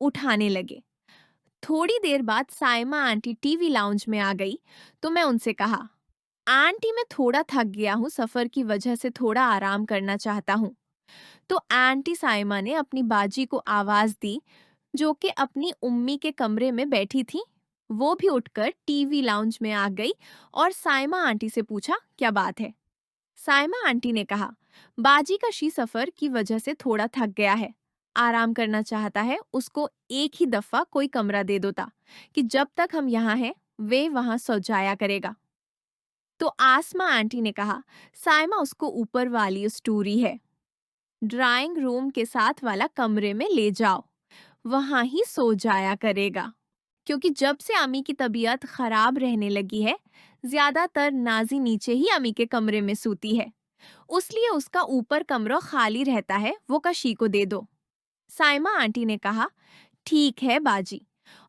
उठाने लगे। थोड़ी देर बाद साइमा आंटी टीवी लाउंज में आ गई तो मैं उनसे कहा, आंटी मैं थोड़ा थक गया हूँ, सफर की वजह से थोड़ा आराम करना चाहता हूँ। तो आंटी साइमा ने अपनी बाजी को आवाज दी जो कि अपनी उम्मी के कमरे में बैठी थी। वो भी उठकर टीवी लाउंज में आ गई और साइमा आंटी से पूछा क्या बात है। साइमा आंटी ने कहा, बाजी का शी सफर की वजह से थोड़ा थक गया है, आराम करना चाहता है, उसको एक ही दफा कोई कमरा दे दो ता कि जब तक हम यहाँ हैं वे वहां सो जाया करेगा। तो आसमा आंटी ने कहा, साइमा उसको ऊपर वाली स्टोरी है, ड्राइंग रूम के साथ वाला कमरे में ले जाओ, वहां ही सो जाया करेगा। क्योंकि जब से अमी की तबीयत खराब रहने लगी है, ज्यादातर नाजी नीचे ही अमी के कमरे में सूती है, उसलिए उसका ऊपर कमरा खाली रहता है, वो कशी को दे दो। साइमा आंटी ने कहा, ठीक है बाजी,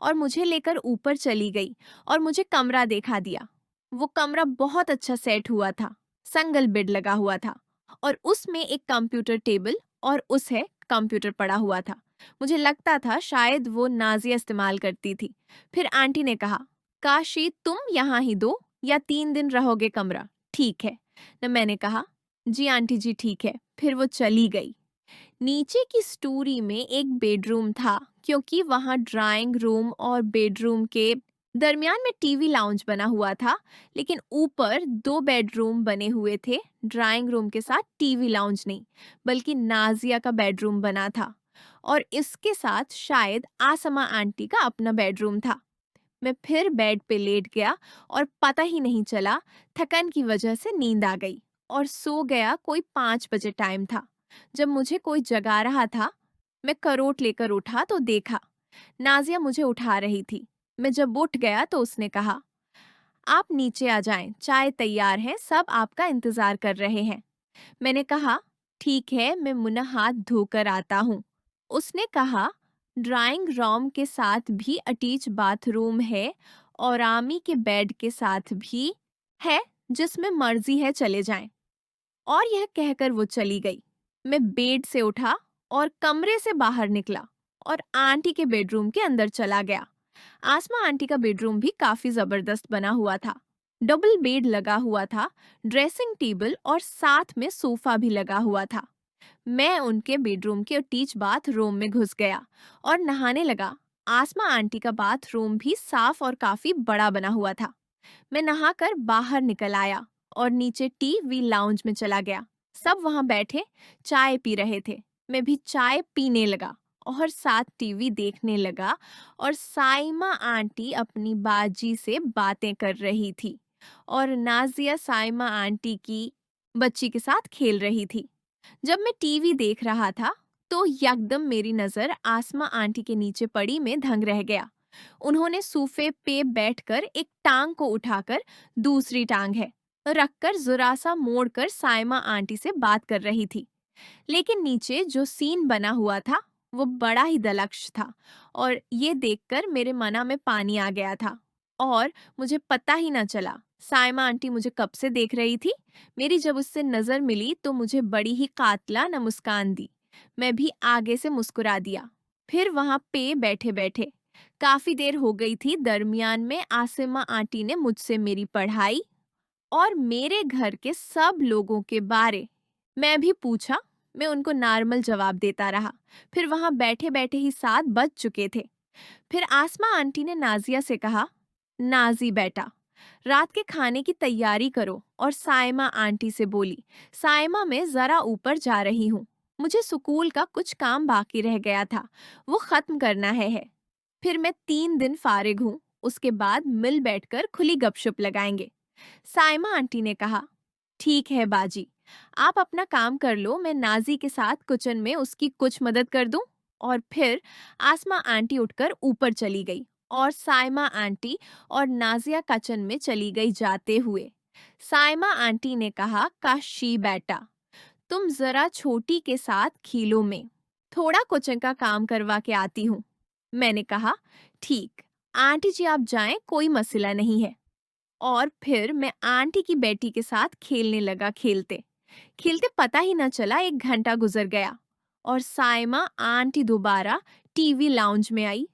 और मुझे लेकर ऊपर चली गई और मुझे कमरा दिखा दिया। वो कमरा बहुत अच्छा सेट हुआ था, संगल बेड लगा हुआ था और उसमें एक कंप्यूटर टेबल और उस है कंप्यूटर पड़ा हुआ था। मुझे लगता था शायद वो नाजिया इस्तेमाल करती थी। फिर आंटी ने कहा, काशी तुम यहाँ ही 2 या 3 दिन रहोगे कमरा, ठीक है न? मैंने कहा, जी आंटी जी ठीक है। फिर वो चली गई। नीचे की स्टोरी में एक बेडरूम था क्योंकि वहां ड्राइंग रूम और बेडरूम के दरमियान में टीवी लाउंज बना हुआ था, लेकिन ऊपर 2 बेडरूम बने हुए थे। ड्राइंग रूम के साथ टीवी लाउंज नहीं, बल्कि नाजिया का बेडरूम बना था और इसके साथ शायद आसमा आंटी का अपना बेडरूम था। मैं फिर बेड पे लेट गया और पता ही नहीं चला, थकन की वजह से नींद आ गई और सो गया। कोई 5 बजे टाइम था। जब मुझे कोई जगा रहा था, मैं करवट लेकर उठा तो देखा नाजिया मुझे उठा रही थी। मैं जब उठ गया तो उसने कहा, आप नीचे आ जाएं, चाय तैयार है, सब आपका इंतजार कर रहे हैं। मैंने कहा, ठीक है, मैं मुंह हाथ धोकर आता हूँ। उसने कहा, ड्राइंग रूम के साथ भी अटैच बाथरूम है और आमी के बेड के साथ भी है, जिसमें मर्जी है चले जाएं। और यह कहकर वो चली गई। मैं बेड से उठा और कमरे से बाहर निकला और आंटी के बेडरूम के अंदर चला गया। आसमा आंटी का बेडरूम भी काफी जबरदस्त बना हुआ था। डबल बेड लगा हुआ था, ड्रेसिंग टेबल और साथ में सोफा भी लगा हुआ था। मैं उनके बेडरूम के अटैच बाथरूम में घुस गया और नहाने लगा। आसमा आंटी का बाथरूम भी साफ और काफी बड़ा बना हुआ था। मैं नहाकर बाहर निकल आया और नीचे टीवी लाउंज में चला गया। सब वहां बैठे चाय पी रहे थे। मैं भी चाय पीने लगा और साथ टीवी देखने लगा और साइमा आंटी अपनी बाजी से बातें कर रही थी और नाजिया साइमा आंटी की बच्ची के साथ खेल रही थी। जब मैं टीवी देख रहा था तो यकदम मेरी नजर आसमा आंटी के नीचे पड़ी में दंग रह गया। उन्होंने सोफे पे बैठकर एक टांग को उठाकर दूसरी टांग है रखकर जरा सा मोड़कर साइमा आंटी से बात कर रही थी। लेकिन नीचे जो सीन बना हुआ था वो बड़ा ही दलक्ष था और ये देखकर मेरे मना में पानी आ गया था और मुझे पता ही ना चला साइमा आंटी मुझे कब से देख रही थी। मेरी जब उससे नजर मिली तो मुझे बड़ी ही कातलाना मुस्कान दी। मैं भी आगे से मुस्कुरा दिया। फिर वहां पे बैठे बैठे काफी देर हो गई थी। दरमियान में आसिमा आंटी ने मुझसे मेरी पढ़ाई और मेरे घर के सब लोगों के बारे मैं भी पूछा। मैं उनको नॉर्मल जवाब देता रहा। फिर वहां बैठे बैठे ही 7 बज चुके थे। फिर आसमा आंटी ने नाजिया से कहा, नाजी बेटा, रात के खाने की तैयारी करो। और साइमा आंटी से बोली, साइमा मैं जरा ऊपर जा रही हूँ, मुझे स्कूल का कुछ काम बाकी रह गया था, वो खत्म करना है। फिर मैं 3 दिन फारिग हूँ, उसके बाद मिल बैठकर खुली गपशप लगाएंगे। साइमा आंटी ने कहा, ठीक है बाजी, आप अपना काम कर लो, मैं नाजी के साथ किचन में उसकी कुछ मदद कर दूं। और फिर आसमा आंटी उठकर ऊपर चली गई और साइमा आंटी और नाजिया किचन में चली गई। जाते हुए साइमा आंटी ने कहा, काशी बेटा, तुम जरा छोटी के साथ खेलो, में थोड़ा किचन का काम करवा के आती हूँ। मैंने कहा, ठीक आंटी जी, आप जाएं, कोई मसला नहीं है। और फिर मैं आंटी की बेटी के साथ खेलने लगा। खेलते खेलते पता ही न चला 1 घंटा गुजर गया और साइमा आंटी दोबारा टीवी लाउंज में आई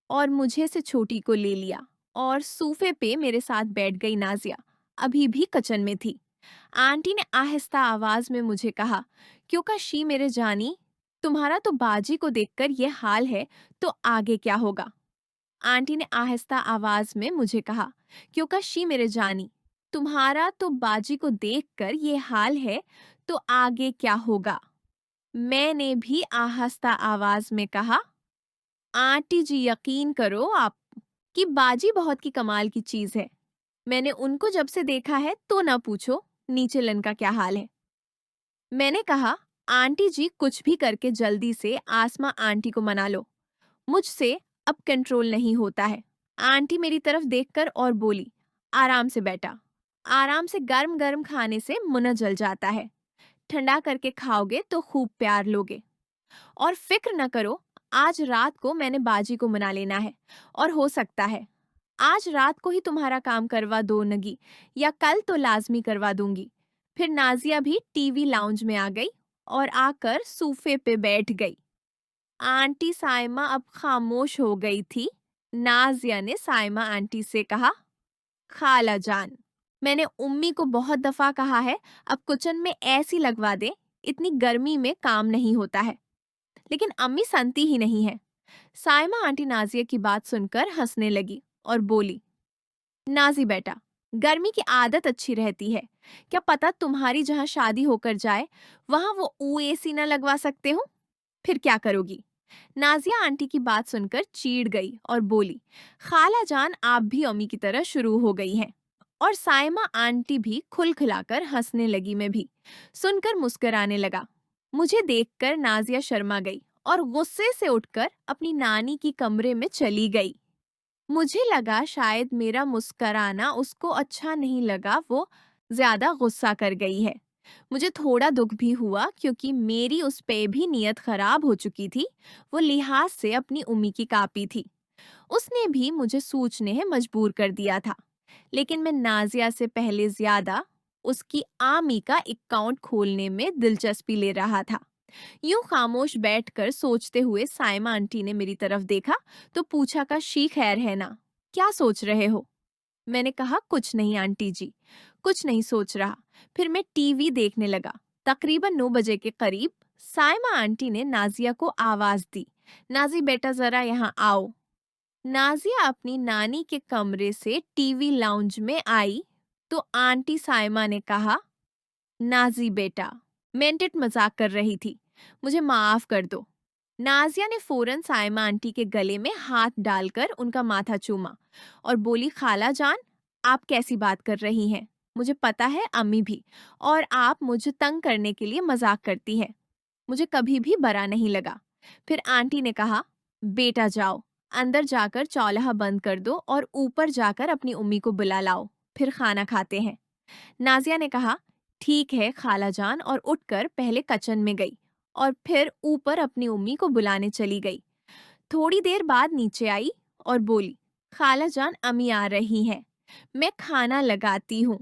और मुझे से छोटी को ले लिया और सोफे पे मेरे साथ बैठ गई। नाजिया अभी भी किचन में थी। आंटी ने आहिस्ता आवाज में मुझे कहा, क्योंकि शी मेरे जानी, तुम्हारा तो बाजी को देखकर ये हाल है, तो आगे क्या होगा? आंटी ने आहिस्ता आवाज में मुझे कहा, क्योंकि शी मेरे जानी, तुम्हारा तो बाजी को देखकर ये हाल है, तो आगे क्या होगा? मैंने भी आहिस्ता आवाज में कहा, आंटी जी यकीन करो आप कि बाजी बहुत की कमाल की चीज है। मैंने उनको जब से देखा है तो ना पूछो नीचे लन का क्या हाल है। मैंने कहा, आंटी जी कुछ भी करके जल्दी से आसमा आंटी को मना लो, मुझसे अब कंट्रोल नहीं होता है। आंटी मेरी तरफ देखकर और बोली, आराम से बेटा, आराम से, गर्म गर्म खाने से मुंह जल जाता है, ठंडा करके खाओगे तो खूब प्यार लोगे। और फिक्र न करो, आज रात को मैंने बाजी को मना लेना है और हो सकता है आज रात को ही तुम्हारा काम करवा दो नगी, या कल तो लाजमी करवा दूंगी। फिर नाजिया भी टीवी लाउंज में आ गई और आकर सोफे पे बैठ गई। आंटी साइमा अब खामोश हो गई थी। नाजिया ने साइमा आंटी से कहा, खाला जान, मैंने उम्मी को बहुत दफा कहा है अब किचन में ऐसी लगवा दे, इतनी गर्मी में काम नहीं होता है, लेकिन अम्मी सुनती ही नहीं है। साइमा आंटी नाजिया की बात सुनकर हंसने लगी और बोली, नाजी बेटा, गर्मी की आदत अच्छी रहती है, क्या पता तुम्हारी जहाँ शादी होकर जाए वहां वो एसी न लगवा सकते हो, फिर क्या करोगी? नाजिया आंटी की बात सुनकर चीड़ गई और बोली, खाला जान आप भी अम्मी की तरह शुरू हो गई हैं। और साइमा आंटी भी खुलखुलाकर हंसने लगी। मैं भी सुनकर मुस्कुराने लगा। मुझे देखकर नाजिया शर्मा गई और गुस्से से उठकर अपनी नानी की कमरे में चली गई। मुझे लगा शायद मेरा मुस्कुराना उसको अच्छा नहीं लगा, वो ज्यादा गुस्सा कर गई है। मुझे थोड़ा दुख भी हुआ क्योंकि मेरी उस पे भी नीयत खराब हो चुकी थी। वो लिहाज से अपनी उम्मी की कापी थी। उसने भी मुझे सोचने है मजबूर कर दिया था। लेकिन मैं नाजिया से पहले ज्यादा उसकी आमी का अकाउंट खोलने में दिलचस्पी ले रहा था। यूं खामोश बैठकर सोचते हुए साइमा आंटी ने मेरी तरफ देखा तो पूछा, का शी खैर है ना, क्या सोच रहे हो? मैंने कहा, कुछ नहीं आंटी जी, कुछ नहीं सोच रहा। फिर मैं टीवी देखने लगा। तकरीबन 9 बजे के करीब साइमा आंटी ने नाजिया को आवाज दी, नाजी बेटा जरा यहाँ आओ। नाजिया अपनी नानी के कमरे से टीवी लाउंज में आई तो आंटी साइमा ने कहा, नाजी बेटा, मेंटेट मजाक कर रही थी, मुझे माफ कर दो। नाजिया ने फौरन साइमा आंटी के गले में हाथ डालकर उनका माथा चूमा और बोली, खाला जान, आप कैसी बात कर रही हैं? मुझे पता है अम्मी भी, और आप मुझे तंग करने के लिए मजाक करती हैं। मुझे कभी भी बुरा नहीं लगा। फिर आंटी ने कहा, बेटा जाओ, अंदर जाकर चौल्हा बंद कर दो और ऊपर जाकर अपनी उम्मी को बुला लाओ, फिर खाना खाते हैं। नाजिया ने कहा, ठीक है खाला जान, और उठकर पहले किचन में गई और फिर ऊपर अपनी उम्मी को बुलाने चली गई। थोड़ी देर बाद नीचे आई और बोली, खाला जान अम्मी आ रही हैं, मैं खाना लगाती हूँ।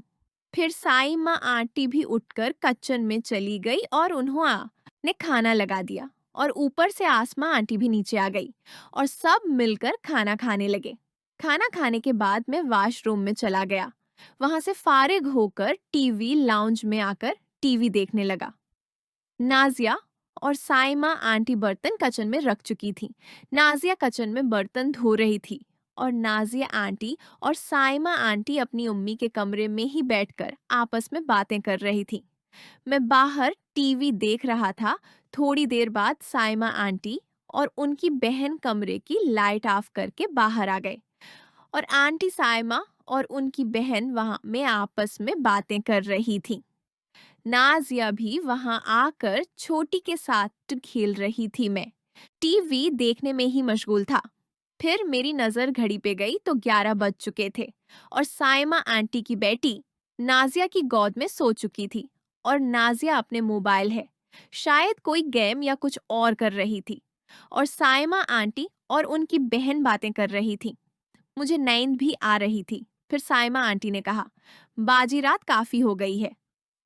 फिर साइमा आंटी भी उठकर किचन में चली गई और उन्होंने खाना लगा दिया और ऊपर से आसमा आंटी भी नीचे आ गई और सब मिलकर खाना खाने लगे। खाना खाने के बाद मैं वॉशरूम में चला गया। वहां से फारिग होकर टीवी लाउंज में आकर टीवी देखने लगा। नाजिया और साइमा आंटी बर्तन किचन में रख चुकी थी। नाजिया किचन में बर्तन धो रही थी और नाजिया आंटी और साइमा आंटी अपनी उम्मी के कमरे में ही बैठकर आपस में बातें कर रही थी। मैं बाहर टीवी देख रहा था। थोड़ी देर बाद साइमा आंटी और उनकी बहन कमरे की लाइट ऑफ करके बाहर आ गए और आंटी साइमा और उनकी बहन वहां में आपस में बातें कर रही थी। नाजिया भी वहां आकर छोटी के साथ खेल रही थी। मैं टीवी देखने में ही मशगूल था। फिर मेरी नजर घड़ी पे गई तो 11 बज चुके थे और साइमा आंटी की बेटी नाजिया की गोद में सो चुकी थी और नाजिया अपने मोबाइल है शायद कोई गेम या कुछ और कर रही थी और साइमा आंटी और उनकी बहन बातें कर रही थी। मुझे नींद भी आ रही थी। फिर साइमा आंटी ने कहा, बाजी रात काफी हो गई है,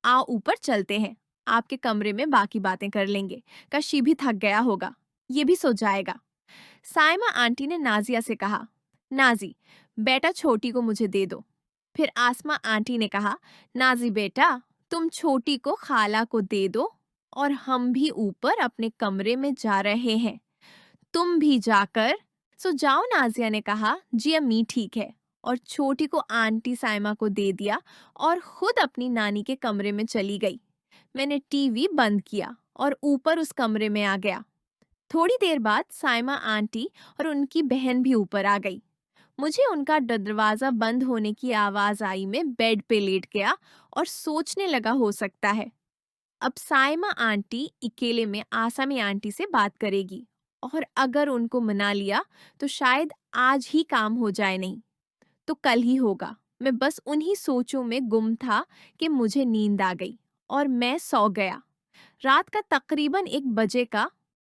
आओ ऊपर चलते हैं, आपके कमरे में बाकी बातें कर लेंगे। कशी भी थक गया होगा, ये भी सो जाएगा। साइमा आंटी ने नाजिया से कहा, नाजी, बेटा छोटी को मुझे दे दो। फिर आसमा आंटी ने कहा, नाजी बेटा, तुम छोटी को खाला को दे दो, और हम भी ऊपर अपने कमरे में जा रहे हैं, तुम भी जाकर सो जाओ। नाजिया ने कहा, जी अम्मी ठीक है, और छोटी को आंटी साइमा को दे दिया और खुद अपनी नानी के कमरे में चली गई। मैंने टीवी बंद किया और ऊपर उस कमरे में आ गया। थोड़ी देर बाद साइमा आंटी और उनकी बहन भी ऊपर आ गई। मुझे उनका दरवाजा बंद होने की आवाज आई। मैं बेड पे लेट गया और सोचने लगा, हो सकता है अब साइमा आंटी अकेले में आसामी आंटी से बात करेगी, और अगर उनको मना लिया तो शायद आज ही काम हो जाए, नहीं तो कल ही होगा। मैं बस उन्हीं सोचों में गुम था कि मुझे नींद आ गई और मैं सो गया। रात का तकरीबन 1 बजे का